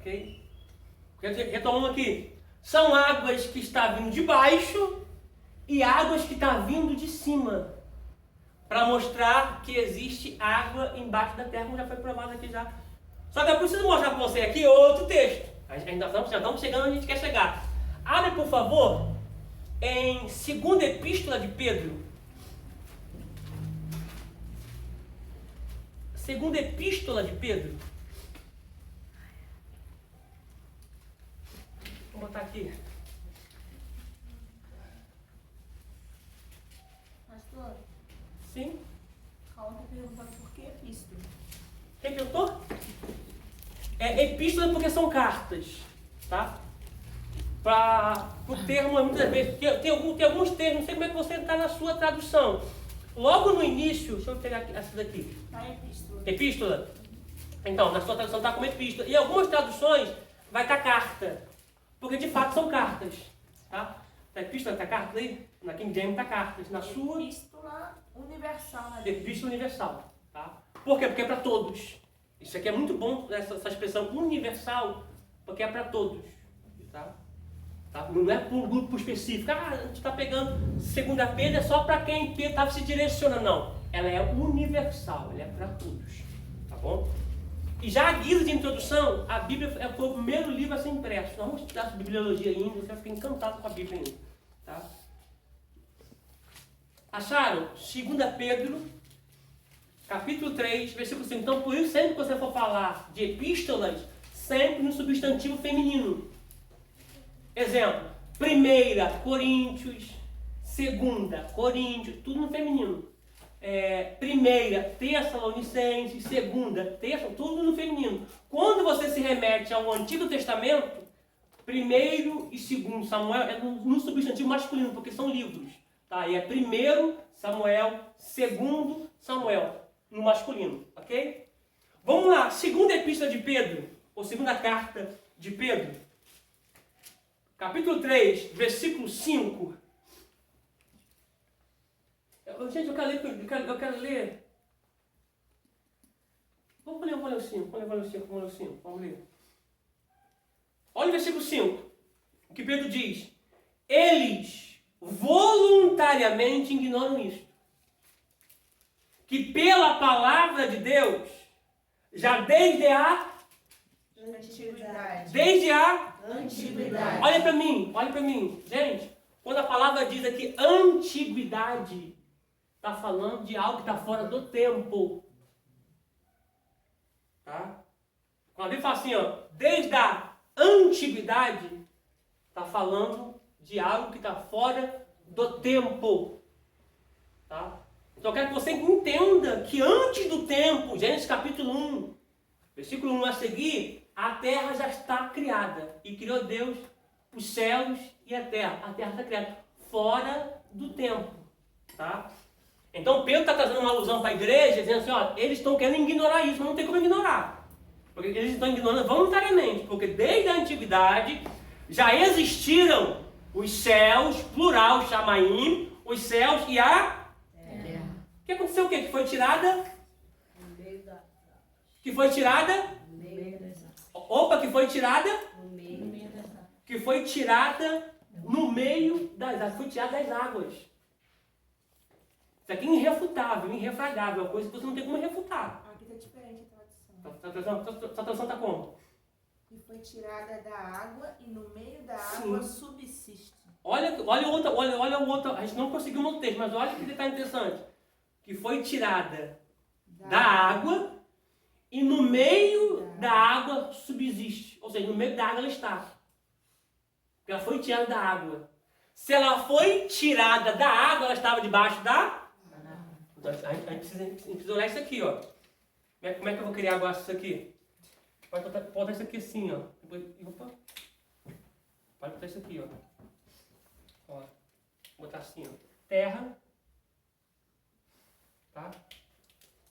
Ok? Retomando aqui. São águas que estão vindo de baixo e águas que estão vindo de cima. Para mostrar que existe água embaixo da terra, como já foi provado aqui já. Só que eu preciso mostrar para você aqui outro texto. Já estamos chegando onde a gente quer chegar. Abre, por favor, em 2ª Epístola de Pedro. 2ª Epístola de Pedro. Vou botar aqui. Pastor, Sim? Calma, tá perguntando por que epístola. Quem perguntou? Epístola porque são cartas, tá? O termo, muitas vezes, tem alguns termos, não sei como é que você está na sua tradução. Logo no início, deixa eu pegar essa daqui. Tá, epístola. Epístola? Então, na sua tradução está como epístola. E algumas traduções vai estar carta, porque de fato são cartas, tá? A epístola está carta aí? Na King James está cartas. Na sua... Epístola universal, né? Epístola universal, tá? Por quê? Porque é para todos. Isso aqui é muito bom, essa expressão universal, porque é para todos, tá? Não é para um grupo específico. A gente está pegando 2 Pedro, é só para quem Pedro estava se direcionando. Não, ela é universal, ela é para todos, tá bom? E já a guisa de introdução, a Bíblia foi o primeiro livro a ser impresso. Nós vamos estudar sobre bibliologia ainda, você vai ficar encantado com a Bíblia ainda, tá? Acharam? 2 Pedro, capítulo 3, versículo 5. Então, por isso, sempre que você for falar de epístolas, sempre no substantivo feminino. Exemplo, 1 Coríntios, 2 Coríntios, tudo no feminino. 1 Tessalonicenses, 2 Tessalonicenses, tudo no feminino. Quando você se remete ao Antigo Testamento, 1 e 2 Samuel é no substantivo masculino, porque são livros. Tá? E é 1 Samuel, 2 Samuel, no masculino, ok? Vamos lá, 2ª Epístola de Pedro, ou 2ª Carta de Pedro. Capítulo 3, versículo 5. Gente, eu quero ler. Vamos ler o 5. Vamos ler. Olha o versículo 5. O que Pedro diz. Eles voluntariamente ignoram isto. Que pela palavra de Deus, já desde a Antiguidade. Olha para mim. Gente, quando a palavra diz aqui antiguidade, está falando de algo que está fora do tempo. Tá? Quando ele fala assim, ó, desde a antiguidade, está falando de algo que está fora do tempo. Tá? Então eu quero que você entenda que antes do tempo, Gênesis capítulo 1, versículo 1 a seguir, a terra já está criada. E criou Deus os céus e a terra. A terra está criada fora do tempo. Tá? Então Pedro está trazendo uma alusão para a igreja, dizendo assim, ó, eles estão querendo ignorar isso, mas não tem como ignorar. Porque eles estão ignorando voluntariamente. Porque desde a antiguidade já existiram os céus, plural, chamaim, os céus e a terra. O que aconteceu o quê? Que foi tirada? No meio da... Que foi tirada? No meio das... Opa, que foi tirada? No meio das... Que foi tirada no meio das águas. Foi tirada das águas. Isso aqui é irrefutável, irrefragável. É uma coisa que você não tem como refutar. Aqui está diferente a tradução. Sua tradução está como? E foi tirada da água e no meio da água subsiste. Olha o outro. A gente não conseguiu no texto, mas olha que detalhe interessante. Que foi tirada da água e no meio da água subsiste. Ou seja, no meio da água ela está. Porque ela foi tirada da água. Se ela foi tirada da água, ela estava debaixo da... Então, a gente precisa olhar isso aqui, ó. Como é que eu vou criar agora isso aqui? Pode botar isso aqui assim, ó. Opa. Pode botar isso aqui, ó. Vou botar assim, ó. Terra. Tá?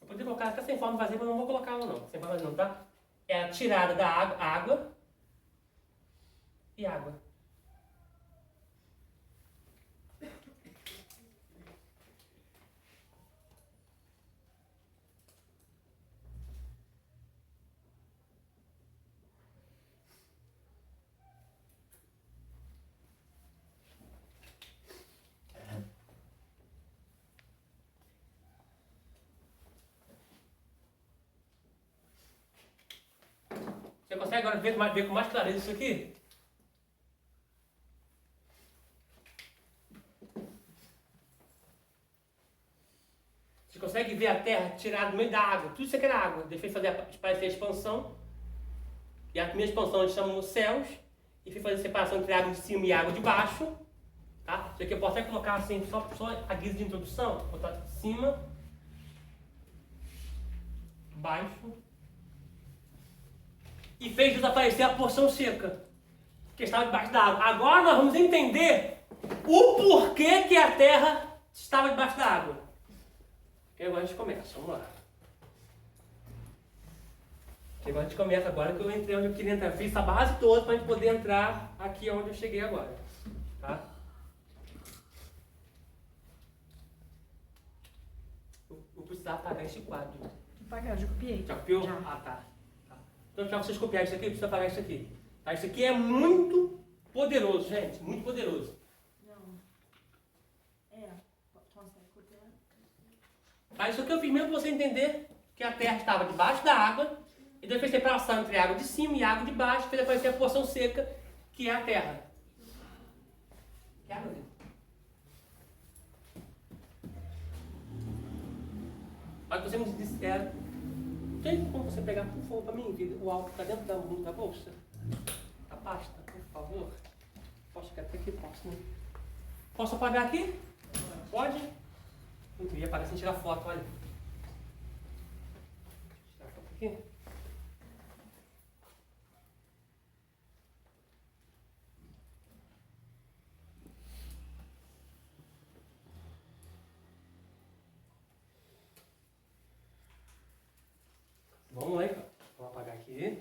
Eu poderia colocar até sem forma vazia, mas não vou colocar ela não. Sem forma vazia não, tá? É a tirada da água e água. consegue agora ver com mais clareza isso aqui? Você consegue ver a terra tirada do meio da água? Tudo isso aqui era água. Deus fez fazer parecer a expansão. E a primeira expansão eles chamam os céus. E fez fazer a separação entre água de cima e água de baixo. Tá? Isso aqui eu posso até colocar assim, só a guisa de introdução. Vou botar cima, baixo. E fez desaparecer a porção seca, que estava debaixo da água. Agora nós vamos entender o porquê que a terra estava debaixo da água. E agora a gente começa, vamos lá. E agora a gente começa agora que eu entrei onde eu queria entrar. Eu fiz essa base toda para a gente poder entrar aqui onde eu cheguei agora. Tá? Eu vou precisar apagar esse quadro. Apagar, já copiei. Já copiou? Já. Ah, tá. Então, para vocês copiarem isso aqui, precisa apagar isso aqui. Tá? Isso aqui é muito poderoso, gente. Muito poderoso. Não. Consegue copiar? Tá? Isso aqui eu fiz mesmo para você entender que a terra estava debaixo da água e depois fez separação entre a água de cima e a água de baixo, fez aparecer a porção seca, que é a terra. Que água, né? Mas você me disse, tem como você pegar, por favor, para mim, o álcool está dentro da bolsa? A pasta, por favor. Posso chegar até aqui? Posso, né? Posso apagar aqui? Pode? Eu ia apagar sem tirar foto, olha. Tirar foto aqui. Vamos lá, então. Vou apagar aqui.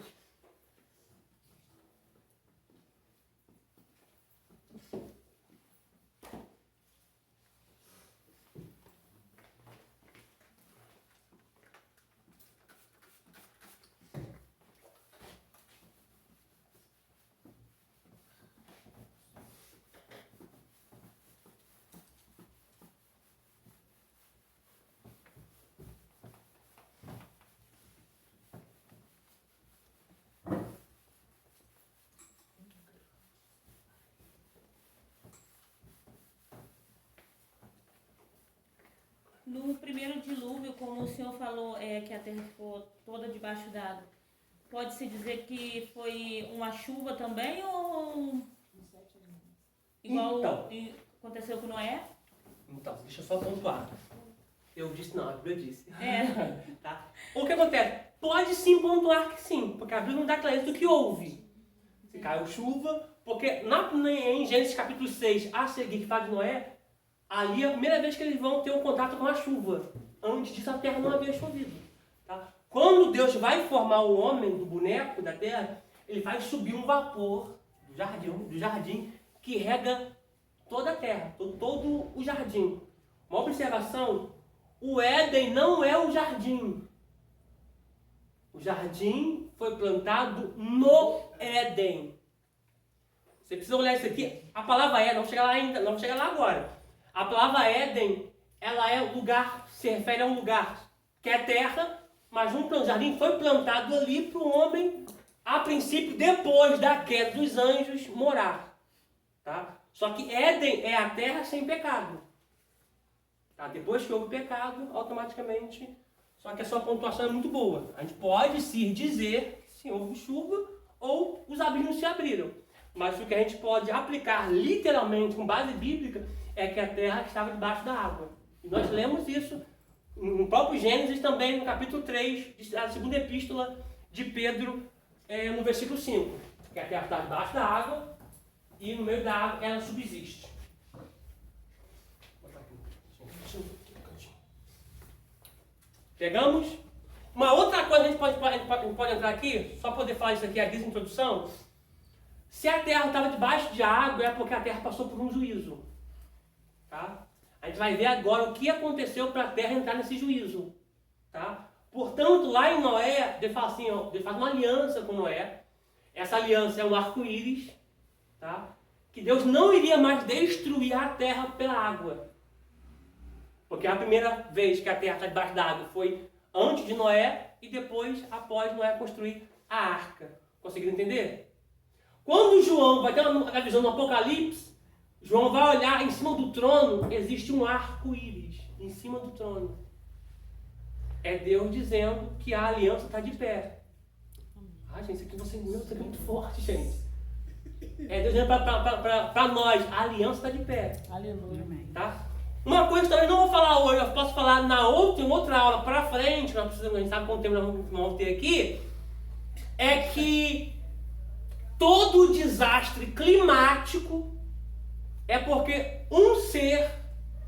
No primeiro dilúvio, como o senhor falou, que a terra ficou toda debaixo d'água, pode-se dizer que foi uma chuva também ou igual Então. aconteceu com Noé? Então, deixa eu só pontuar. Eu disse não, a Bíblia disse. É. Tá? O que acontece? Pode sim pontuar que sim, porque a Bíblia não dá clareza do que houve. Se caiu chuva, porque em Gênesis capítulo 6, a seguir que fala de Noé, ali é a primeira vez que eles vão ter um contato com a chuva. Antes disso a terra não havia chovido. Tá? Quando Deus vai formar o homem do boneco da terra, ele faz subir um vapor do jardim que rega toda a terra, todo o jardim. Uma observação, o Éden não é o jardim. O jardim foi plantado no Éden. Você precisa olhar isso aqui. A palavra Éden, não vamos chegar lá ainda, não vamos chegar lá agora. A palavra Éden, ela é lugar, se refere a um lugar que é terra, mas um jardim foi plantado ali para o homem, a princípio, depois da queda dos anjos, morar. Tá? Só que Éden é a terra sem pecado. Tá? Depois que houve pecado, automaticamente. Só que a sua pontuação é muito boa. A gente pode se dizer que sim, houve chuva ou os abismos se abriram. Mas o que a gente pode aplicar literalmente com base bíblica é que a terra estava debaixo da água. E nós lemos isso no próprio Gênesis também, no capítulo 3, da segunda epístola de Pedro, no versículo 5. Que a terra está debaixo da água e no meio da água ela subsiste. Pegamos? Uma outra coisa que a gente pode entrar aqui, só poder falar isso aqui, a guisa de introdução. Se a terra estava debaixo de água, é porque a terra passou por um juízo. Tá? A gente vai ver agora o que aconteceu para a terra entrar nesse juízo. Tá? Portanto, lá em Noé, Deus fala assim, Deus faz uma aliança com Noé. Essa aliança é um arco-íris. Tá? Que Deus não iria mais destruir a terra pela água. Porque a primeira vez que a terra está debaixo da água foi antes de Noé e depois após Noé construir a arca. Conseguiram entender? Quando João vai ter a visão do Apocalipse, João vai olhar em cima do trono, existe um arco-íris em cima do trono. É Deus dizendo que a aliança está de pé. Ah, gente, isso aqui é muito forte, gente. É Deus dizendo para nós, a aliança está de pé. Aleluia. Tá? Uma coisa que também não vou falar hoje, eu posso falar em outra aula para frente, a gente sabe quanto tempo nós vamos ter aqui, é que todo desastre climático é porque um ser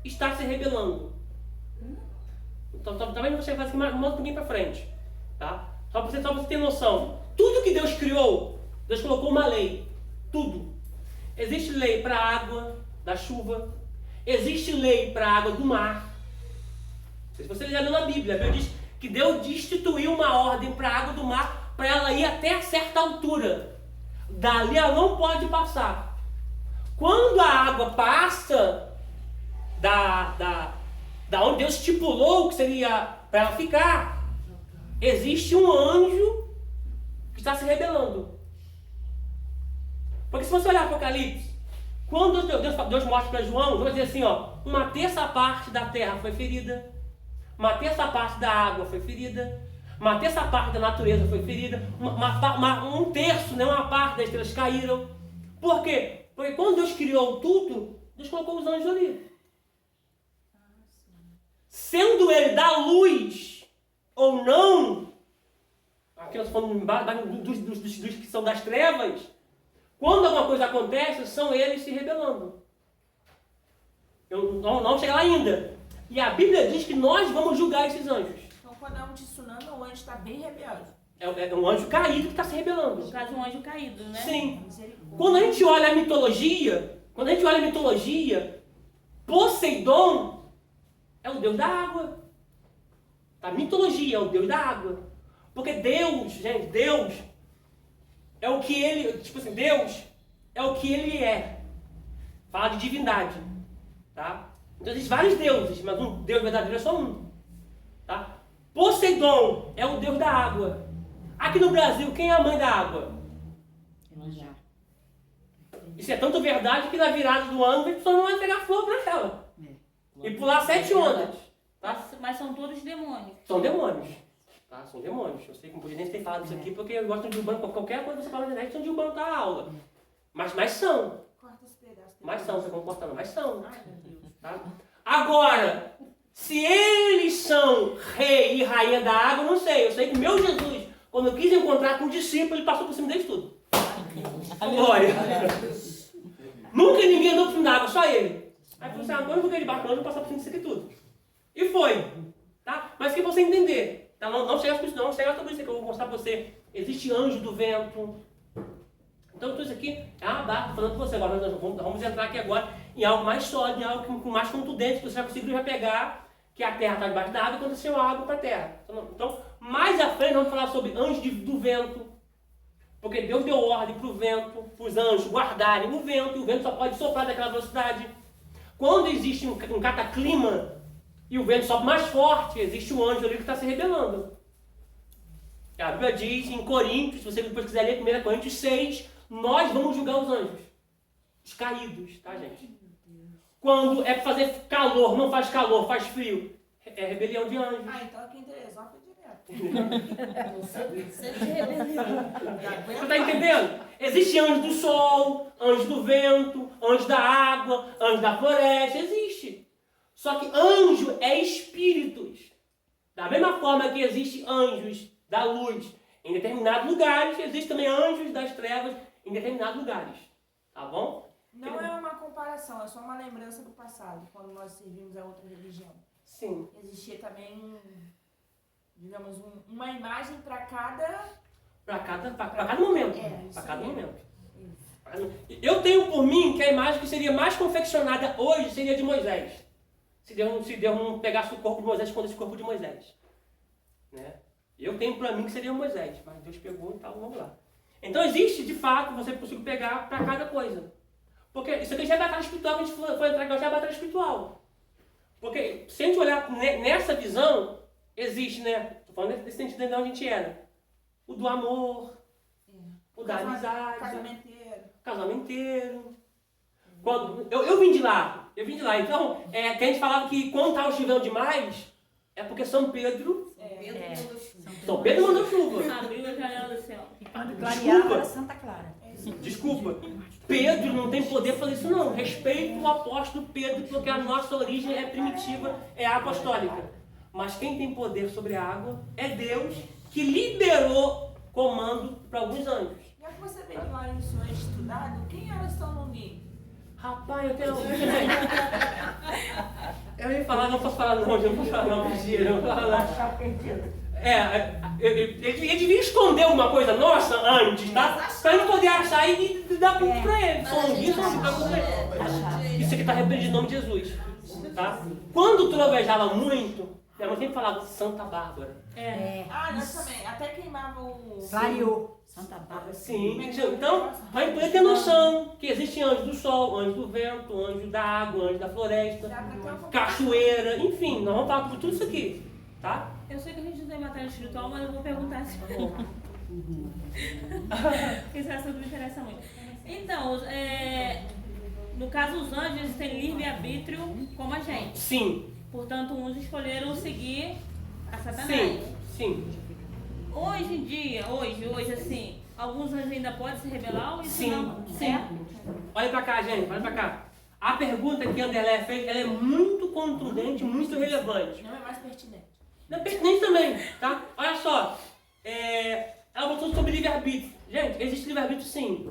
está se rebelando. Então, também você vai mais um pouquinho para frente. Tá? Só para você ter noção. Tudo que Deus criou, Deus colocou uma lei. Tudo. Existe lei para a água da chuva. Existe lei para a água do mar. Não sei se você já leu na Bíblia. A Bíblia diz que Deus instituiu uma ordem para a água do mar para ela ir até certa altura. Dali ela não pode passar. Quando a água passa da onde Deus estipulou que seria para ela ficar, existe um anjo que está se rebelando. Porque se você olhar Apocalipse, quando Deus mostra para João vai dizer assim, ó, uma terça parte da terra foi ferida, uma terça parte da água foi ferida, uma terça parte da natureza foi ferida, um terço, né, uma parte das estrelas caíram. Por quê? Porque quando Deus criou tudo, Deus colocou os anjos ali. Sendo ele da luz ou não, aqui nós estamos falando dos que são das trevas, quando alguma coisa acontece, são eles se rebelando. Eu não vamos chegar lá ainda. E a Bíblia diz que nós vamos julgar esses anjos. Então, quando é um tsunami, o anjo está bem rebelde. É um anjo caído que está se rebelando. No caso, um anjo caído, né? Sim. Quando a gente olha a mitologia, Poseidon é o deus da água. A mitologia é o deus da água. Porque Deus, gente, Deus é o que ele, Deus é o que ele é. Fala de divindade, tá? Então existem vários deuses, mas um Deus verdadeiro é só um, tá? Poseidon é o deus da água. Aqui no Brasil, quem é a mãe da água? Iemanjá. Isso é tanto verdade que na virada do ano a pessoa não vai pegar flor para ela. E pular 7 ondas. Tá? Mas são todos demônios. São demônios. Tá? São demônios. Eu sei que não podia nem ter falado isso aqui porque eu gosto de Urbano. Qualquer coisa que você fala na internet, são de Urbano tá a aula. Mas são. Corta os pedaços. Mas são, você comportando. Mas são. Ai, meu Deus. Tá? Agora, se eles são rei e rainha da água, eu não sei. Eu sei que meu Jesus, quando eu quis encontrar com um discípulo, ele passou por cima deles tudo. Glória. Nunca ninguém andou por cima da água, só ele. Aí você agora eu vou ver de baixo, eu vou passar por cima disso aqui tudo. E foi. Tá? Mas que você entender. Tá? Não chega sobre isso, não chega sobre isso que eu vou mostrar para você. Existe anjo do vento. Então tudo isso aqui é uma barra falando com você. Agora nós vamos entrar aqui agora em algo mais sólido, em algo com mais contundente, que você vai conseguir já pegar que a terra está debaixo da água e aconteceu a água para a terra. Então, mais à frente vamos falar sobre anjo do vento. Porque Deus deu ordem para o vento, para os anjos guardarem o vento, e o vento só pode soprar daquela velocidade. Quando existe um cataclima e o vento sobe mais forte, existe um anjo ali que está se rebelando. A Bíblia diz em Coríntios, se você depois quiser ler 1 Coríntios 6, nós vamos julgar os anjos. Os caídos, tá, gente? Quando é para fazer calor, não faz calor, faz frio, é rebelião de anjos. Ah, então aqui em Teresópolis é direto. Sempre rebelião. Você está entendendo? Existe anjo do sol, anjo do vento, anjo da água, anjo da floresta, existe. Só que anjo é espíritos. Da mesma forma que existe anjos da luz em determinados lugares, existe também anjos das trevas em determinados lugares. Tá bom? Não é uma comparação, é só uma lembrança do passado, quando nós servimos a outra religião. Sim. Existia também, digamos, uma imagem para cada... Para cada momento. Para cada aí. momento. Isso. Eu tenho por mim que a imagem que seria mais confeccionada hoje seria de Moisés. Se Deus não pegasse o corpo de Moisés e escondesse o corpo de Moisés. Né? Eu tenho para mim que seria Moisés, mas Deus pegou e tal, vamos lá. Então existe, de fato, você consegue pegar para cada coisa. Porque isso aqui já é batalha espiritual, que a gente foi entrar agora, já é batalha espiritual. Porque se a gente olhar nessa visão, existe, né? Estou falando desse sentido de onde a gente era. O do amor, o da amizade, Casamenteiro. Quando, eu vim de lá, então, que a gente falava que quando estava chovendo demais, é porque São Pedro mandou chuva. Abriu a janela do céu. Clareava era Santa Clara. Desculpa, Pedro não tem poder para fazer isso não. Respeito o apóstolo Pedro, porque a nossa origem é primitiva, é apostólica. Mas quem tem poder sobre a água é Deus, que liberou comando para alguns anjos. Já que você veio lá em sonho estudado, quem era São Longuinho? Rapaz, eu tenho... Eu ia falar, não posso falar não, mentira, não posso falar não. Ele devia esconder alguma coisa nossa antes, tá? Pra gente poder achar e dar ponto pra ele. São Longuinho, isso aqui tá repreendido em nome de Jesus, tá? Quando trovejava muito, minha mãe sempre falava Santa Bárbara. Nós também. Até queimava o... Clareou. Santa Bárbara. Sim, então a gente poder ter noção que existe anjo do sol, anjo do vento, anjo da água, anjo da floresta, cachoeira, enfim, nós vamos falar por tudo isso aqui, tá? Eu sei que a gente não tem matéria espiritual, mas eu vou perguntar se esse assunto me interessa muito. Então, no caso, os anjos eles têm livre-arbítrio como a gente. Sim. Portanto, uns escolheram seguir a Satanás. Sim. Hoje em dia, hoje assim, alguns anjos ainda podem se rebelar ou isso Sim. não? Olha pra cá, gente, olha pra cá. A pergunta que a Anderlé fez, ela é muito contundente, muito relevante. Não é mais pertinente. Não é pertinente também, tá? Olha só, ela botou sobre livre-arbítrio. Gente, existe livre-arbítrio sim.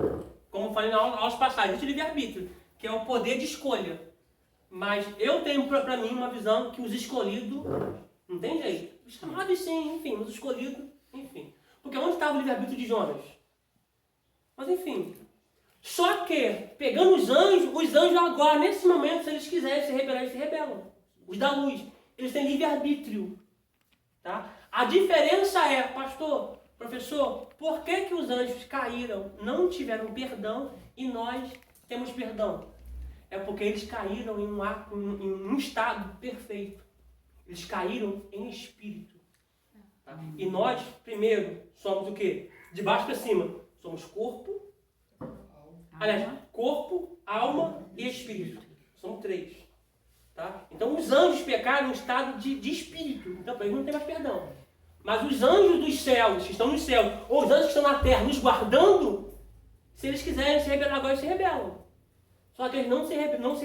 Como eu falei na aula passada, existe livre-arbítrio, que é o poder de escolha. Mas eu tenho pra mim uma visão que os escolhidos, não tem jeito. Os chamados sim, enfim, os escolhidos, enfim. Porque onde estava o livre-arbítrio de Jonas? Mas enfim. Só que, pegando os anjos agora, nesse momento, se eles quiserem se rebelar, eles se rebelam. Os da luz, eles têm livre-arbítrio. Tá? A diferença é, pastor, professor, por que os anjos caíram, não tiveram perdão e nós temos perdão? É porque eles caíram em um estado perfeito. Eles caíram em espírito. Tá? E nós, primeiro, somos o quê? De baixo para cima. Somos corpo, corpo, alma e espírito. São três. Tá? Então os anjos pecaram em estado de espírito. Então para eles não tem mais perdão. Mas os anjos dos céus, que estão no céu, ou os anjos que estão na terra, nos guardando, se eles quiserem se rebelar agora, eles se rebelam. Só que eles não se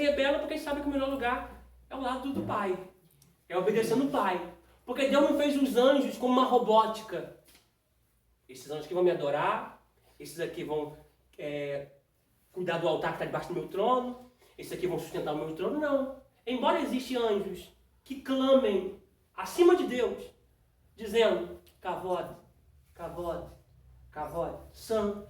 rebelam porque eles sabem que o melhor lugar é o lado do Pai. É obedecendo o Pai. Porque Deus não fez os anjos como uma robótica. Esses anjos que vão me adorar, esses aqui vão cuidar do altar que está debaixo do meu trono, esses aqui vão sustentar o meu trono, não. Embora existam anjos que clamem acima de Deus, dizendo, Kavod, Kavod, Kavod, Santo,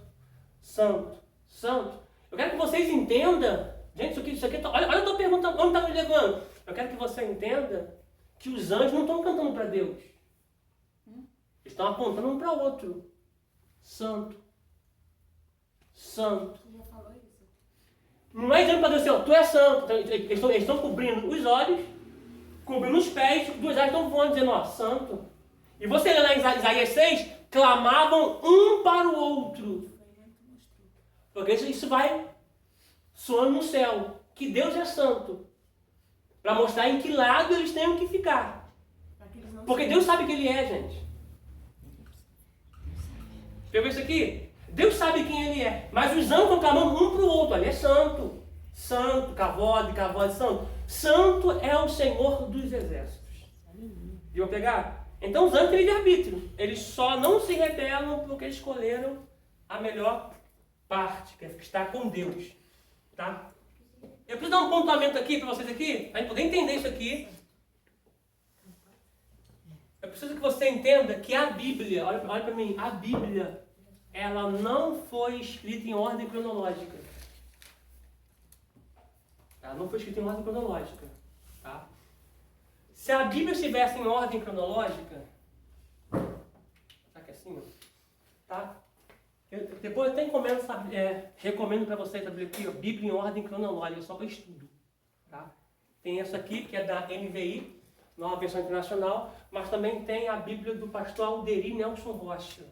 Santo, Santo. Eu quero que vocês entendam, gente, isso aqui olha eu estou perguntando, onde está me levando? Eu quero que você entenda que os anjos não estão cantando para Deus. Eles estão apontando um para o outro. Santo, Santo. Não é dizendo para Deus assim, tu és santo. Então, eles estão cobrindo os olhos, cobrindo os pés, duas áreas estão voando, dizendo, santo. E você lê lá em Isaías 6, clamavam um para o outro. Porque isso vai soando no céu, que Deus é santo. Para mostrar em que lado eles têm que ficar. Porque Deus sabe que Ele é, gente. Pegou isso aqui? Deus sabe quem Ele é. Mas os anjos estão clamando um para o outro. Ele é santo. Santo, Kavod, Kavod, santo. Santo é o Senhor dos exércitos. Viu pegar? Então os anjos têm livre-arbítrio. Eles só não se rebelam porque escolheram a melhor parte, que é estar com Deus. Tá? Eu preciso dar um pontuamento aqui para vocês aqui, para a gente poder entender isso aqui. Eu preciso que você entenda que a Bíblia, olha para mim, a Bíblia, ela não foi escrita em ordem cronológica. Ela não foi escrita em ordem cronológica. Tá? Se a Bíblia estivesse em ordem cronológica, será que é assim? Tá? Depois eu até recomendo para vocês a Bíblia aqui, ó, Bíblia em ordem cronológica, só para estudo. Tá? Tem essa aqui, que é da NVI, Nova Versão Internacional, mas também tem a Bíblia do pastor Alderi Nelson Rocha.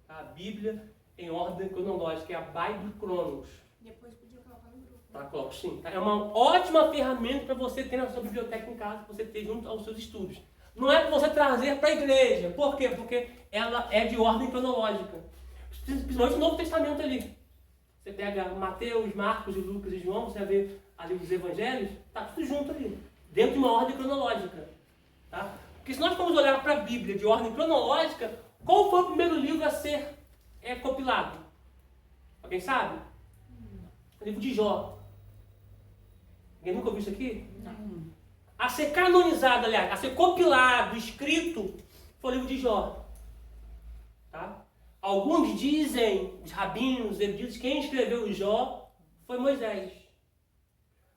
Tá? A Bíblia em ordem cronológica, é a Bible Cronos. Depois podia colocar no grupo. Tá, coloco sim. É uma ótima ferramenta para você ter na sua biblioteca em casa, para você ter junto aos seus estudos. Não é para você trazer para a igreja. Por quê? Porque ela é de ordem cronológica. Principalmente o Novo Testamento ali. Você pega Mateus, Marcos, Lucas e João, você vai ver ali os evangelhos, tá tudo junto ali, dentro de uma ordem cronológica. Tá? Porque se nós formos olhar para a Bíblia de ordem cronológica, qual foi o primeiro livro a ser compilado? Alguém sabe? O livro de Jó. Alguém nunca ouviu isso aqui? Não. A ser canonizado, aliás, a ser compilado, escrito, foi o livro de Jó. Tá? Alguns dizem, os rabinos, eruditos, quem escreveu o Jó foi Moisés.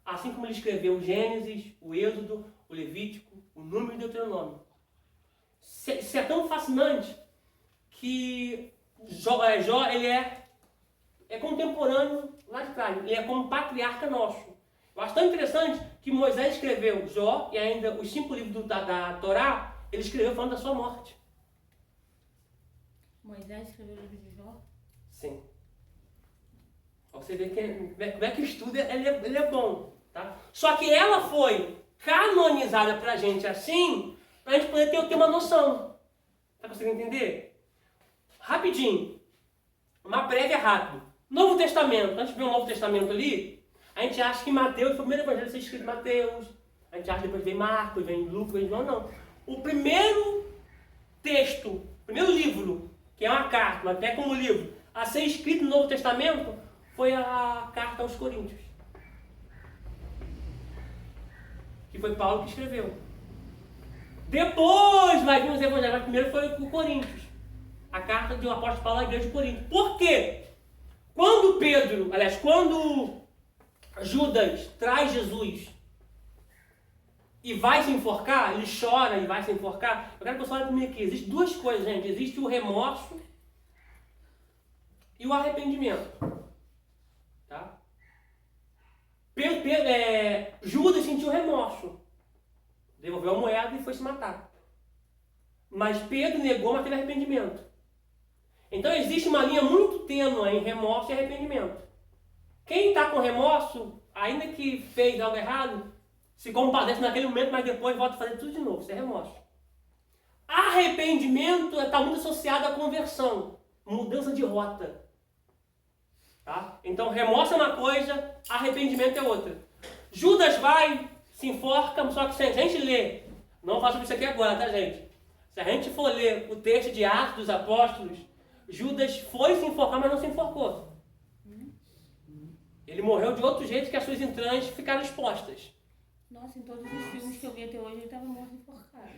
Assim como ele escreveu o Gênesis, o Êxodo, o Levítico, o Número e o Deuteronômio. Isso é tão fascinante que Jó ele é contemporâneo lá de trás. Ele é como patriarca nosso. Eu acho tão interessante que Moisés escreveu Jó e ainda os 5 livros da Torá, ele escreveu falando da sua morte. Moisés escreveu o livro de Jó? Sim. Pra você ver como é que o estudo ele é bom. Tá? Só que ela foi canonizada pra gente assim, pra gente poder ter uma noção. Tá conseguindo entender? Rapidinho. Uma prévia rápida. Novo Testamento. Antes de ver o Novo Testamento ali, a gente acha que Mateus foi o primeiro evangelho a ser escrito em Mateus. A gente acha que depois vem Marcos, vem Lucas, vem João. Não. O primeiro texto, o primeiro livro, que é uma carta, mas até como livro, a ser escrito no Novo Testamento, foi a carta aos Coríntios. Que foi Paulo que escreveu. Depois vai vir os evangelhos, mas primeiro foi o Coríntios. A carta do apóstolo Paulo à igreja de Corinto. Por quê? Quando Judas traz Jesus e vai se enforcar, ele chora e vai se enforcar, eu quero que você olhe para mim aqui. Existem 2 coisas, gente. Existe o remorso e o arrependimento. Tá? Judas sentiu remorso. Devolveu a moeda e foi se matar. Mas Pedro negou, mas teve arrependimento. Então existe uma linha muito tênue em remorso e arrependimento. Quem está com remorso, ainda que fez algo errado, se compadece naquele momento, mas depois volta a fazer tudo de novo. Isso é remorso. Arrependimento está muito associado à conversão, mudança de rota. Tá? Então remorso é uma coisa, arrependimento é outra. Judas vai, se enforca, só que se a gente ler, não faço isso aqui agora, tá, gente? Se a gente for ler o texto de Atos dos Apóstolos, Judas foi se enforcar, mas não se enforcou. Ele morreu de outro jeito, que as suas entranhas ficaram expostas. Nossa, em todos os filmes que eu vi até hoje, ele estava morto enforcado.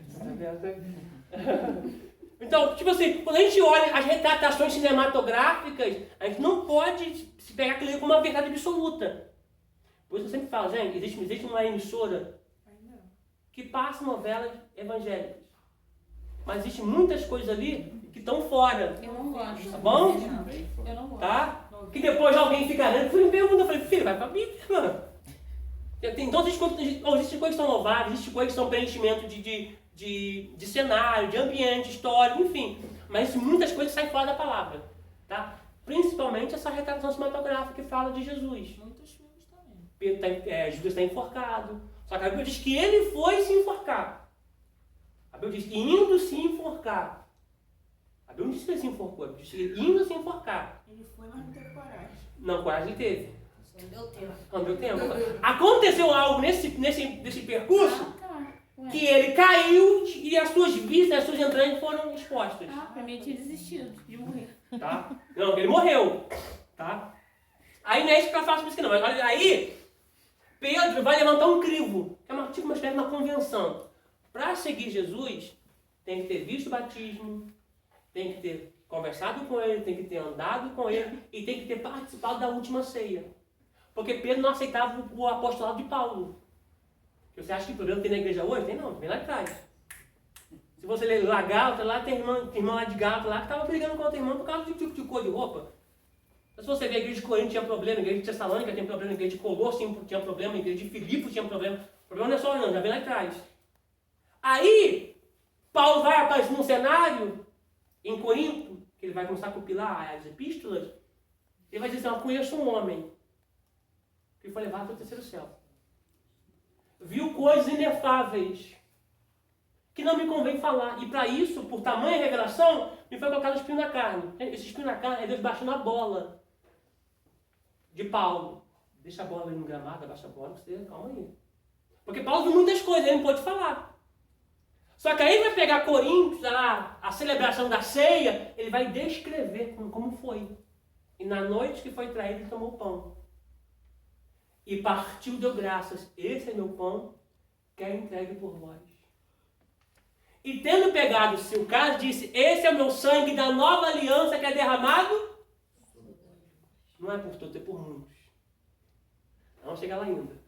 Então, tipo assim, quando a gente olha as retratações cinematográficas, a gente não pode se pegar aquilo como uma verdade absoluta. Por isso eu sempre falo, gente, existe uma emissora que passa novelas evangélicas. Mas existem muitas coisas ali que estão fora. Eu não gosto. Tá bom? Eu não gosto. Tá? Que depois alguém fica dentro, fui me pergunta, eu falei, filho, vai pra Bíblia, mano. Então existem coisas que são louváveis, existem coisas que são preenchimento de cenário, de ambiente, histórico, enfim. Mas muitas coisas saem fora da palavra. Tá? Principalmente essa retratação cinematográfica que fala de Jesus. Muitos filmes também. Judas está enforcado. Só que a Bíblia diz que ele foi se enforcar. A Bíblia diz que indo se enforcar. A Bíblia não diz que ele se enforcou, a Bíblia diz que ele indo se enforcar. Ele foi, mas não teve coragem. Não, coragem ele teve. Não deu tempo. Não deu tempo. Aconteceu algo nesse percurso que ele caiu e as suas vistas, as suas entranhas foram expostas. Pra mim, ele tinha desistido de morrer. Tá? Não, ele morreu. Tá? Aí não é isso que eu faço isso aqui não. Mas aí, Pedro vai levantar um crivo. Que é tipo uma espécie de uma convenção. Para seguir Jesus, tem que ter visto o batismo, tem que ter conversado com ele, tem que ter andado com ele e tem que ter participado da última ceia. Porque Pedro não aceitava o apostolado de Paulo. Você acha que o problema tem na igreja hoje? Tem não, vem lá atrás. Se você ler lá Gálatas, lá tem irmã lá de Gálatas lá que estava brigando com outra irmã por causa de cor de roupa. Mas se você ver a igreja de Corinto tinha problema, a igreja de Tessalônica tinha problema, a igreja de Colossos tinha problema, a igreja de Filipos tinha problema. O problema não é só não, já vem lá atrás. Aí, Paulo vai aparecer no cenário, em Corinto, que ele vai começar a compilar as epístolas, ele vai dizer assim, eu conheço um homem que foi levado para o terceiro céu. Viu coisas inefáveis que não me convém falar. E para isso, por tamanha revelação, me foi colocado espinho na carne. Esse espinho na carne é Deus baixando a bola de Paulo. Deixa a bola ali no gramado, abaixa a bola, você calma aí. Porque Paulo viu muitas coisas, ele não pôde falar. Só que aí ele vai pegar Coríntios, a celebração da ceia, ele vai descrever como foi. E na noite que foi traído, ele tomou o pão. E partiu, deu graças. Esse é meu pão, que é entregue por vós. E tendo pegado o seu cálice, disse, esse é o meu sangue da nova aliança que é derramado. Não é por todos, é por muitos. Vamos chegar lá ainda.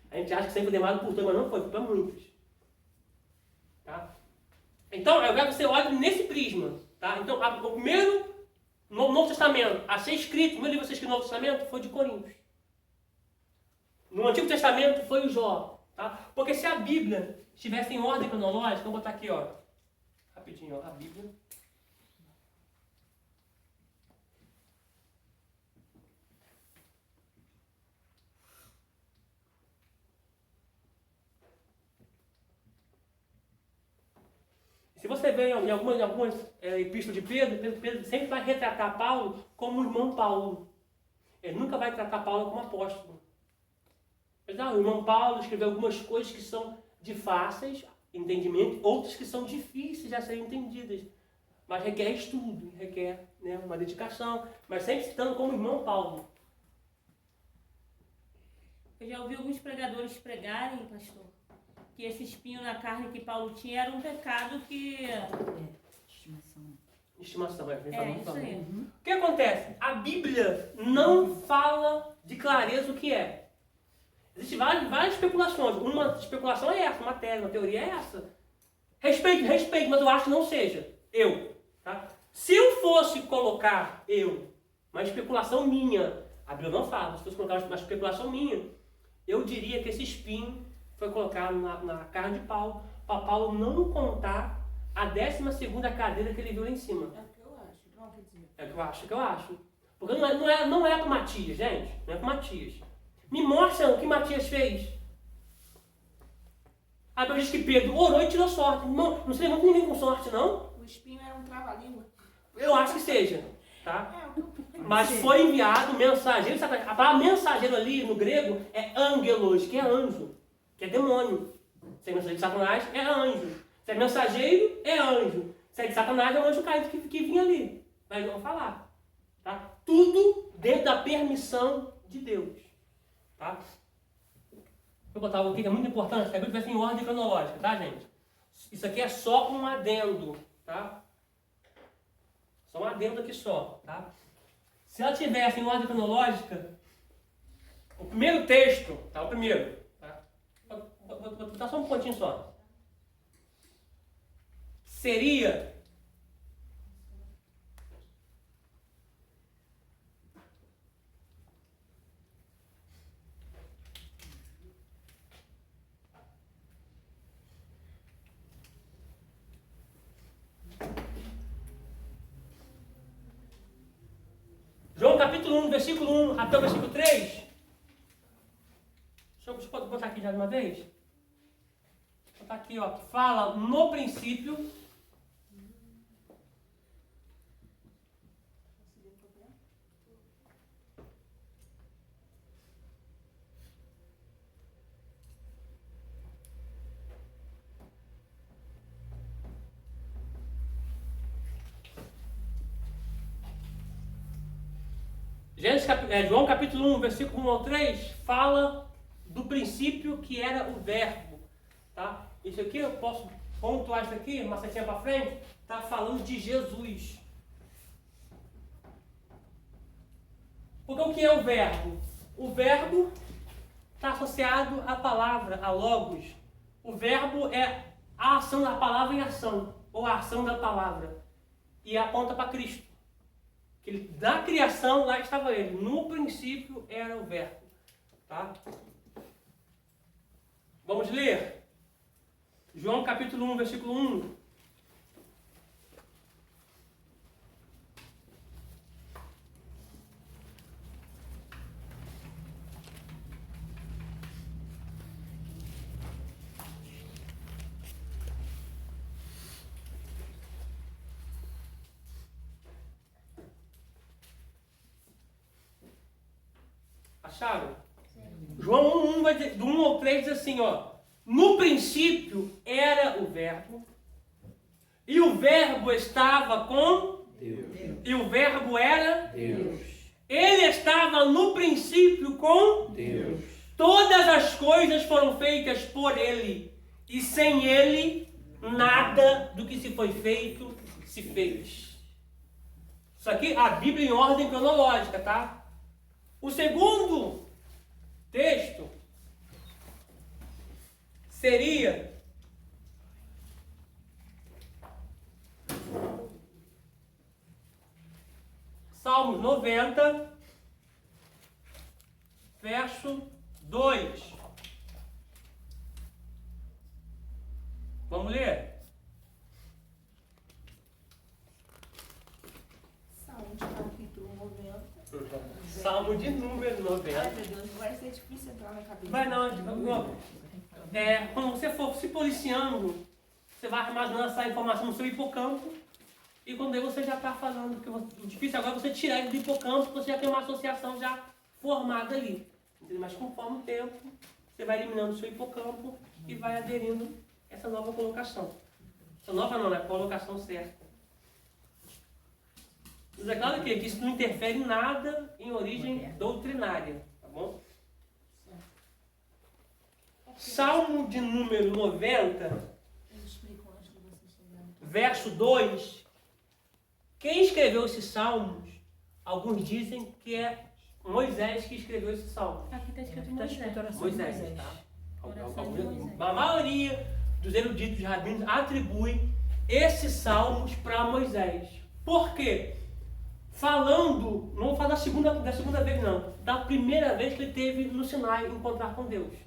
A gente acha que sempre foi derramado por todos, mas não foi para muitos. Tá? Então, eu quero que você olhe nesse prisma. Tá? Então, o primeiro Novo Testamento a ser escrito, o primeiro livro a ser escrito no Novo Testamento foi de Coríntios. No Antigo Testamento foi o Jó. Tá? Porque se a Bíblia estivesse em ordem cronológica, vou botar aqui, ó, rapidinho, ó, a Bíblia. Se você vê em algumas epístolas de Pedro sempre vai retratar Paulo como o irmão Paulo. Ele nunca vai tratar Paulo como apóstolo. O irmão Paulo escreveu algumas coisas que são de fáceis entendimento, outras que são difíceis de serem entendidas. Mas requer estudo, requer, né, uma dedicação, mas sempre citando como irmão Paulo. Eu já ouvi alguns pregadores pregarem, pastor, que esse espinho na carne que Paulo tinha era um pecado que... Estimação, isso aí. O que acontece? A Bíblia não fala de clareza o que é. Existem várias especulações. Uma especulação é essa, uma tese, uma teoria é essa. Respeito, mas eu acho que não seja. Tá? Se eu fosse colocar uma especulação minha, a Bíblia não fala, se fosse colocar uma especulação minha, eu diria que esse espinho foi colocado na carne de Paulo, para Paulo não contar a 12ª cadeira que ele viu lá em cima. É o que eu acho. Não, quer dizer. É o que eu acho. Porque não é para Matias, gente. Não é para Matias. Me mostra o que Matias fez. A Bíblia diz que Pedro orou e tirou sorte. Não se levanta ninguém com sorte, não. O espinho era um trava-língua. Eu acho que seja. Tá? É, o que eu... Mas foi enviado mensageiro. A palavra mensageiro ali no grego é ângelos, que é anjo, que é demônio. Se é mensageiro de Satanás, é anjo. Se é mensageiro, é anjo. Se é de Satanás, é um anjo caído que vinha ali. Mas vamos falar. Tá? Tudo dentro da permissão de Deus. Tá? Vou botar algo aqui que é muito importante, que a Bíblia vai em ordem cronológica, tá, gente? Isso aqui é só um adendo, tá? Só um adendo aqui só, tá? Se ela tivesse em ordem cronológica, o primeiro texto, tá? O primeiro, tá? Vou botar só um pontinho só. Seria... João capítulo 1, versículo 1 até o versículo 3. Deixa eu botar aqui já de uma vez. Vou botar aqui, ó, que fala no princípio. João capítulo 1, versículo 1 ao 3, fala do princípio que era o verbo. Tá? Isso aqui eu posso pontuar isso aqui, uma setinha para frente, está falando de Jesus. Porque o que é o verbo? O verbo está associado à palavra, a logos. O verbo é a ação da palavra em ação, ou a ação da palavra. E aponta para Cristo. Que da criação, lá estava ele. No princípio era o verbo. Tá? Vamos ler? João capítulo 1, versículo 1. Acharam? João 1, do 1 ao 3 diz assim, ó. No princípio era o verbo, e o verbo estava com Deus. E o verbo era Deus. Ele estava no princípio com Deus. Todas as coisas foram feitas por Ele, e sem Ele nada do que se foi feito se fez. Isso aqui a Bíblia em ordem cronológica, tá? O segundo texto seria Salmos 90, verso 2. Vamos ler? Salmo de capítulo 90. Salmo de número 90. Ai, meu Deus, vai ser difícil entrar na cabeça. Vai não, quando você for se policiando, você vai armazenando essa informação no seu hipocampo, e quando aí você já está falando, porque o difícil agora é você tirar ele do hipocampo, você já tem uma associação já formada ali. Entendeu? Mas conforme o tempo, você vai eliminando o seu hipocampo e vai aderindo a essa nova colocação. Essa nova não, né? A colocação certa. Mas é claro que isso não interfere em nada em origem doutrinária, tá bom? Salmo de número 90, verso 2. Quem escreveu esses salmos, alguns dizem que é Moisés que escreveu esse salmo. Aqui está escrito Está escrito oração de Moisés, tá? Oração de Moisés. A maioria dos eruditos rabinos atribui esses salmos para Moisés. Por quê? Falando, não vou falar da segunda vez não, da primeira vez que ele teve no Sinai encontrar com Deus.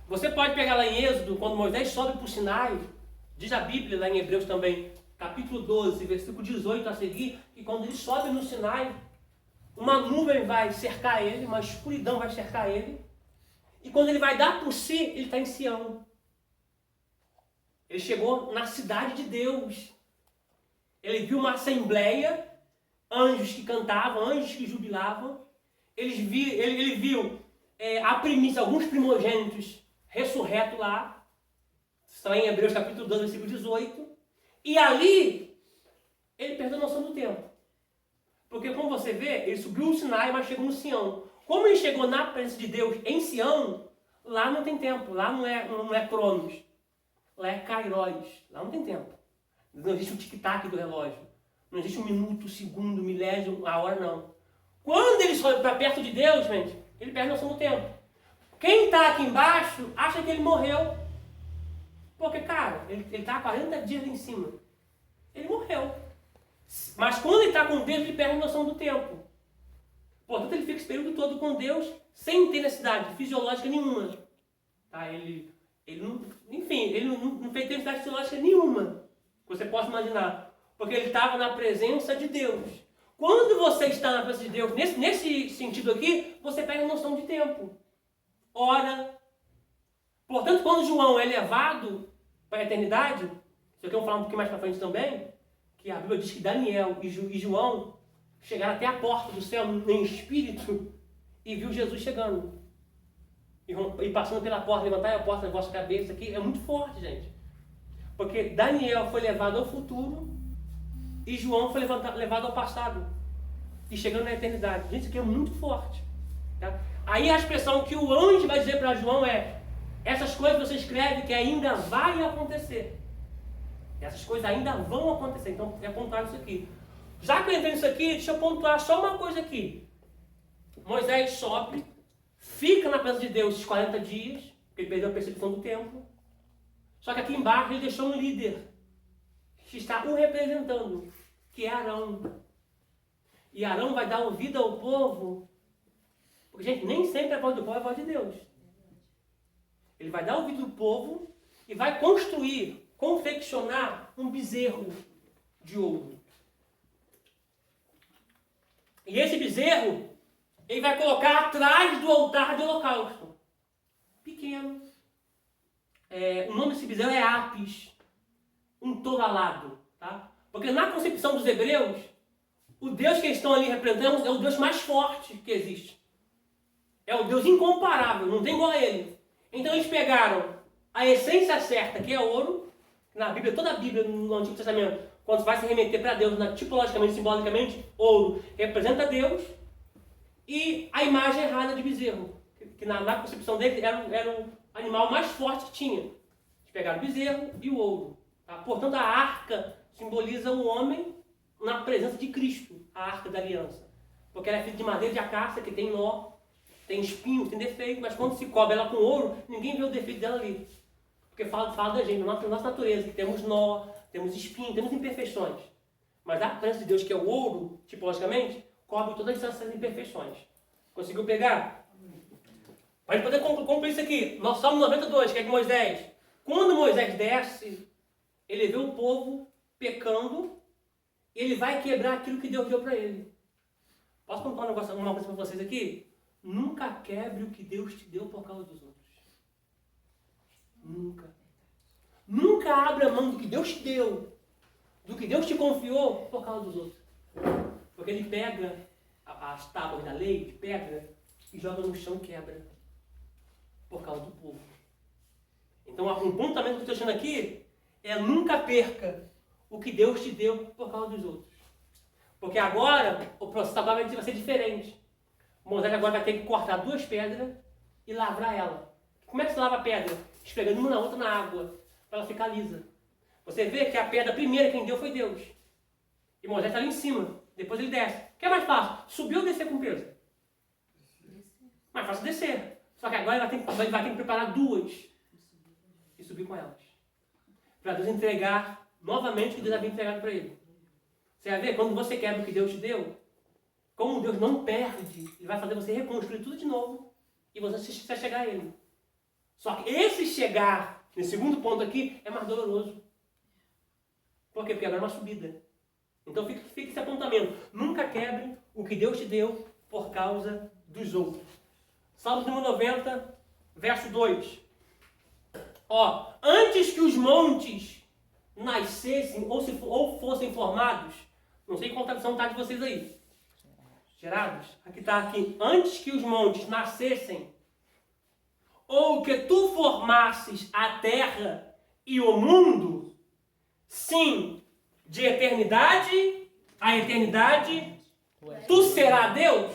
Você pode pegar lá em Êxodo, quando Moisés sobe para o Sinai, diz a Bíblia lá em Hebreus também, capítulo 12, versículo 18 a seguir, que quando ele sobe no Sinai, uma nuvem vai cercar ele, uma escuridão vai cercar ele, e quando ele vai dar por si, ele está em Sião. Ele chegou na cidade de Deus. Ele viu uma assembleia, anjos que cantavam, anjos que jubilavam. Ele viu a primícia, alguns primogênitos ressurretos lá. Está em Hebreus capítulo 12, versículo 18. E ali, ele perdeu a noção do tempo. Porque como você vê, ele subiu o Sinai, mas chegou no Sião. Como ele chegou na presença de Deus em Sião, lá não tem tempo, lá não é Cronos. Lá é Kairos, lá não tem tempo. Não existe um tic-tac do relógio. Não existe um minuto, segundo, milésimo, a hora não. Quando ele sobe para perto de Deus, gente, ele perde a noção do tempo. Quem está aqui embaixo acha que ele morreu. Porque, cara, ele está há 40 dias lá em cima. Ele morreu. Mas quando ele está com Deus, ele perde a noção do tempo. Portanto, ele fica esse período todo com Deus sem ter necessidade fisiológica nenhuma. Tá? Ele não fez necessidade fisiológica nenhuma. Que você possa imaginar. Porque ele estava na presença de Deus. Quando você está na presença de Deus, nesse sentido aqui, você perde a noção de tempo. Hora. Portanto, quando João é levado para a eternidade, isso aqui eu vou falar um pouquinho mais para frente também, que a Bíblia diz que Daniel e João chegaram até a porta do céu em espírito e viu Jesus chegando. E passando pela porta, levantar a porta da vossa cabeça aqui, é muito forte, gente. Porque Daniel foi levado ao futuro e João foi levado ao passado. E chegando na eternidade. Gente, isso aqui é muito forte. Tá? Aí a expressão que o anjo vai dizer para João é: essas coisas você escreve que ainda vai acontecer. Essas coisas ainda vão acontecer. Então, é pontuar isso aqui. Já que eu entrei nisso aqui, deixa eu pontuar só uma coisa aqui. Moisés sobe, fica na presença de Deus esses 40 dias, porque ele perdeu a percepção do tempo. Só que aqui embaixo ele deixou um líder, que está o representando, que é Arão. E Arão vai dar ouvido ao povo, porque, gente, nem sempre a voz do povo é a voz de Deus. Ele vai dar ouvido ao povo e vai confeccionar um bezerro de ouro. E esse bezerro, ele vai colocar atrás do altar de holocausto. Pequeno. O nome desse bezerro é Apis, um touro alado. Tá? Porque na concepção dos hebreus, o Deus que eles estão ali representando é o Deus mais forte que existe. É o Deus incomparável, não tem igual a ele. Então eles pegaram a essência certa, que é ouro. Na Bíblia, toda a Bíblia no Antigo Testamento, quando você vai se remeter para Deus, tipologicamente, simbolicamente, ouro representa Deus. E a imagem errada de bezerro, que na concepção deles era o animal mais forte que tinha. Eles pegaram o bezerro e o ouro. Tá? Portanto, a arca simboliza o homem na presença de Cristo, a arca da aliança. Porque ela é feita de madeira de acácia, que tem nó, tem espinho, tem defeito, mas quando se cobre ela com ouro, ninguém vê o defeito dela ali. Porque fala da gente, da nossa natureza, que temos nó, temos espinho, temos imperfeições. Mas a presença de Deus, que é o ouro, tipologicamente, cobre todas essas imperfeições. Conseguiu pegar? Para poder concluir isso aqui, nós Salmo 92, que é de Moisés. Quando Moisés desce, ele vê o povo pecando, e ele vai quebrar aquilo que Deus deu para ele. Posso contar uma coisa para vocês aqui? Nunca quebre o que Deus te deu por causa dos outros. Nunca. Nunca abra mão do que Deus te deu, do que Deus te confiou por causa dos outros. Porque ele pega as tábuas da lei de pedra e joga no chão e quebra por causa do povo. Então, um pontamento que eu estou achando aqui é nunca perca o que Deus te deu por causa dos outros. Porque agora, o processo agora vai ser diferente. Moisés agora vai ter que cortar 2 pedras e lavrar ela. Como é que se lava a pedra? Esfregando uma na outra na água, para ela ficar lisa. Você vê que a pedra primeira quem deu foi Deus. E Moisés está ali em cima. Depois ele desce. O que é mais fácil? Subir ou descer com peso? Mais fácil descer. Só que agora ele vai ter que preparar 2 e subir com elas. Para Deus entregar novamente o que Deus havia entregado para ele. Você vai ver, quando você quebra o que Deus te deu, como Deus não perde, Ele vai fazer você reconstruir tudo de novo e você vai chegar a Ele. Só que esse chegar, nesse segundo ponto aqui, é mais doloroso. Por quê? Porque agora é uma subida. Então fica esse apontamento. Nunca quebre o que Deus te deu por causa dos outros. Salmo número 90, verso 2. Ó, antes que os montes nascessem ou fossem formados, não sei qual tradução está de vocês aí. Gerados? Aqui está aqui. Antes que os montes nascessem, ou que tu formasses a terra e o mundo, sim, de eternidade a eternidade, tu será Deus?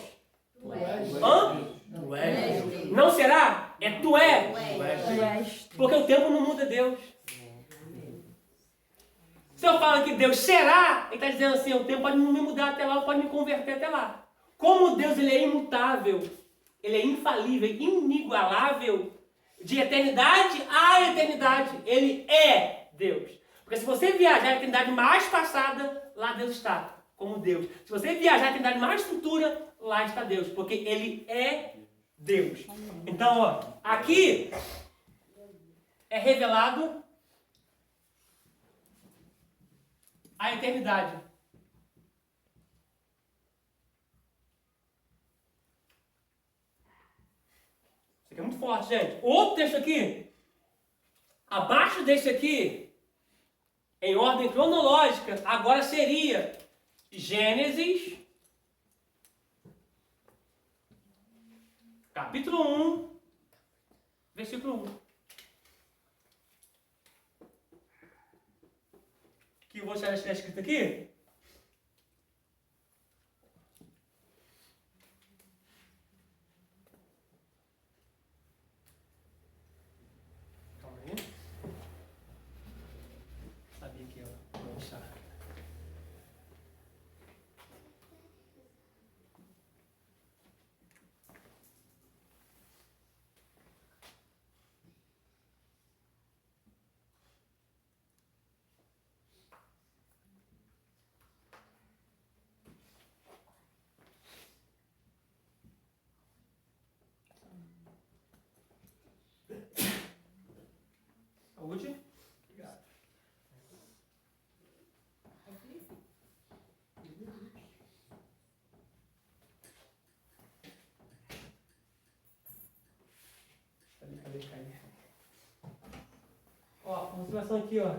Hã? Não será? É tu és. Porque o tempo não muda Deus. Se eu falo que Deus será, ele está dizendo assim, o tempo pode me mudar até lá, pode me converter até lá. Como Deus ele é imutável, ele é infalível, inigualável, de eternidade a eternidade, ele é Deus. Porque se você viajar a eternidade mais passada, lá Deus está, como Deus. Se você viajar a eternidade mais futura, lá está Deus, porque ele é Deus. Então, ó, aqui é revelado a eternidade. Isso aqui é muito forte, gente. Outro texto aqui, abaixo desse aqui, em ordem cronológica, agora seria Gênesis, capítulo 1, versículo 1. Que eu vou deixar escrito aqui. Calma aí. Sabia que eu vou deixar. Saúde. Obrigado. Cadê? Ó, consideração aqui, ó.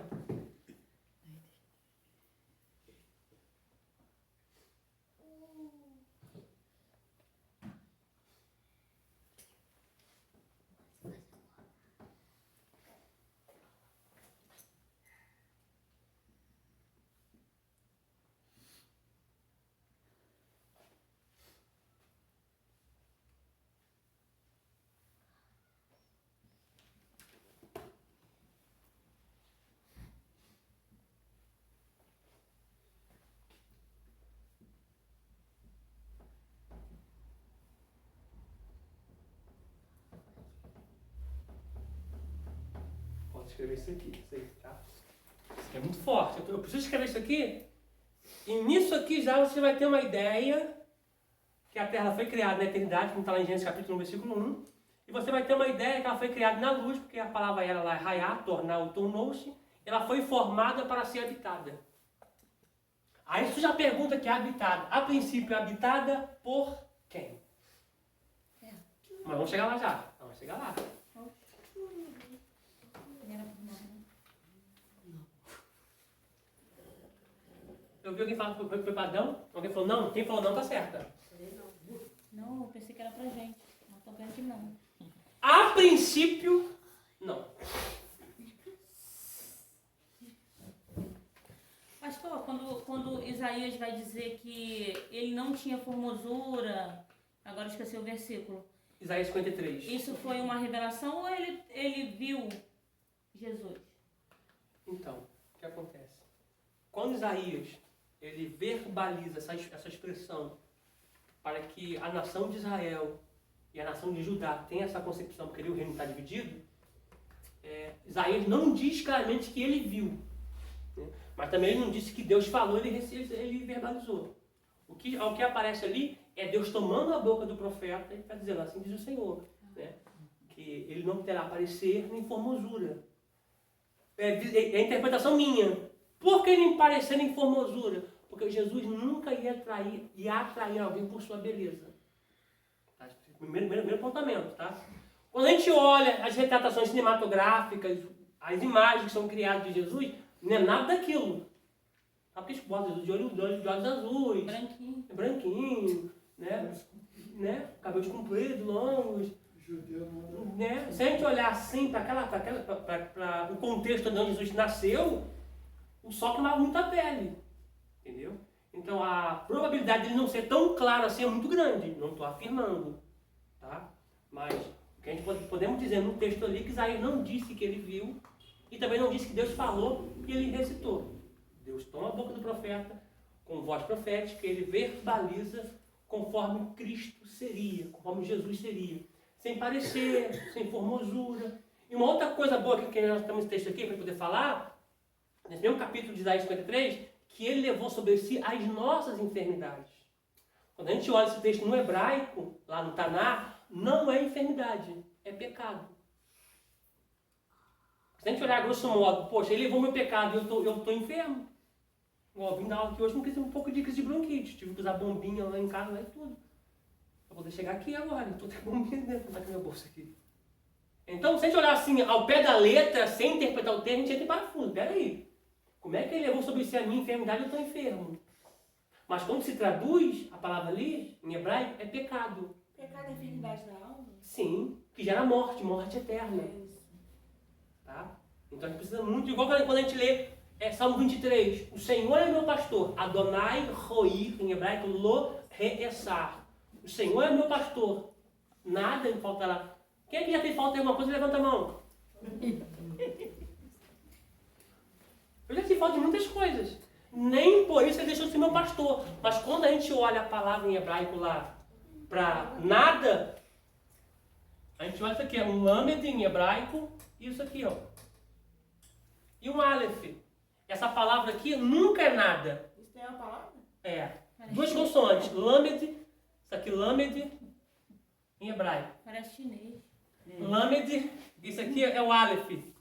escrever isso aqui, tá? Isso aqui é muito forte. Eu preciso escrever isso aqui. E nisso aqui já você vai ter uma ideia que a Terra foi criada na eternidade, como está lá em Gênesis capítulo 1, versículo 1. E você vai ter uma ideia que ela foi criada na luz, porque a palavra era lá, raiar, tornar ou tornou-se. Ela foi formada para ser habitada. Aí você já pergunta que é habitada. A princípio, habitada por quem? Mas vamos chegar lá já. Vamos chegar lá. Eu vi alguém falar que foi para Adão. Alguém falou não. Quem falou não tá certa. Não, eu pensei que era pra gente. Não tô vendo que não. A princípio, não. Pastor, quando Isaías vai dizer que ele não tinha formosura, agora eu esqueci o versículo. Isaías 53. Isso foi uma revelação ou ele viu Jesus? Então, o que acontece? Quando Isaías ele verbaliza essa expressão para que a nação de Israel e a nação de Judá tenha essa concepção, porque ali o reino está dividido, Isaías não diz claramente que ele viu, né? Mas também ele não disse que Deus falou, ele verbalizou. O que aparece ali é Deus tomando a boca do profeta e está dizendo, assim diz o Senhor, né? Que ele não terá parecer nem formosura. É a interpretação minha. Por que nem parecer nem formosura? Porque Jesus nunca ia atrair alguém por sua beleza. Tá? Primeiro apontamento, tá? Quando a gente olha as retratações cinematográficas, as imagens que são criadas de Jesus, não é nada daquilo. Tá? Porque eles botam Jesus de olhos azuis. Branquinho, né? Cabelos compridos, longos. Né? Se a gente olhar assim para o contexto de onde Jesus nasceu, o sol queimava muito a pele. Entendeu? Então a probabilidade de ele não ser tão claro assim é muito grande. Não estou afirmando. Tá? Mas o que a gente podemos dizer no texto ali que Isaías não disse que ele viu e também não disse que Deus falou que ele recitou. Deus toma a boca do profeta com voz profética, ele verbaliza conforme Cristo seria, conforme Jesus seria. Sem parecer, sem formosura. E uma outra coisa boa que nós temos esse texto aqui para poder falar, nesse mesmo capítulo de Isaías 53, que ele levou sobre si as nossas enfermidades. Quando a gente olha esse texto no hebraico, lá no Taná, não é enfermidade, é pecado. Se a gente olhar grosso modo, poxa, ele levou meu pecado e eu estou enfermo. Eu vim dar aula aqui hoje, não quis um pouco de crise de bronquite. Tive que usar bombinha lá em casa, lá e tudo. Para poder chegar aqui agora. Estou com bombinha dentro, tá com meu bolso aqui. Então, se a gente olhar assim, ao pé da letra, sem interpretar o termo, a gente entra em parafuso. Peraí. Como é que ele levou sobre si a minha enfermidade e eu estou enfermo? Mas quando se traduz a palavra ali, em hebraico, é pecado. Pecado é enfermidade da alma? Sim, que gera morte eterna. Tá? Então a gente precisa muito, igual quando a gente lê Salmo 23, o Senhor é meu pastor, Adonai Roi, em hebraico, Lo Reessar. O Senhor é meu pastor, nada me faltará. Quem é que já tem falta de alguma coisa, levanta a mão. Eu já tive falta de muitas coisas. Nem por isso ele deixou de ser meu pastor. Mas quando a gente olha a palavra em hebraico lá, para nada, a gente olha isso aqui, é um lamed em hebraico, e isso aqui, ó. E um aleph. Essa palavra aqui nunca é nada. Isso tem uma palavra? É. Duas consoantes. Lamed, isso aqui lamed em hebraico. Parece chinês. Lamed, isso aqui é o aleph.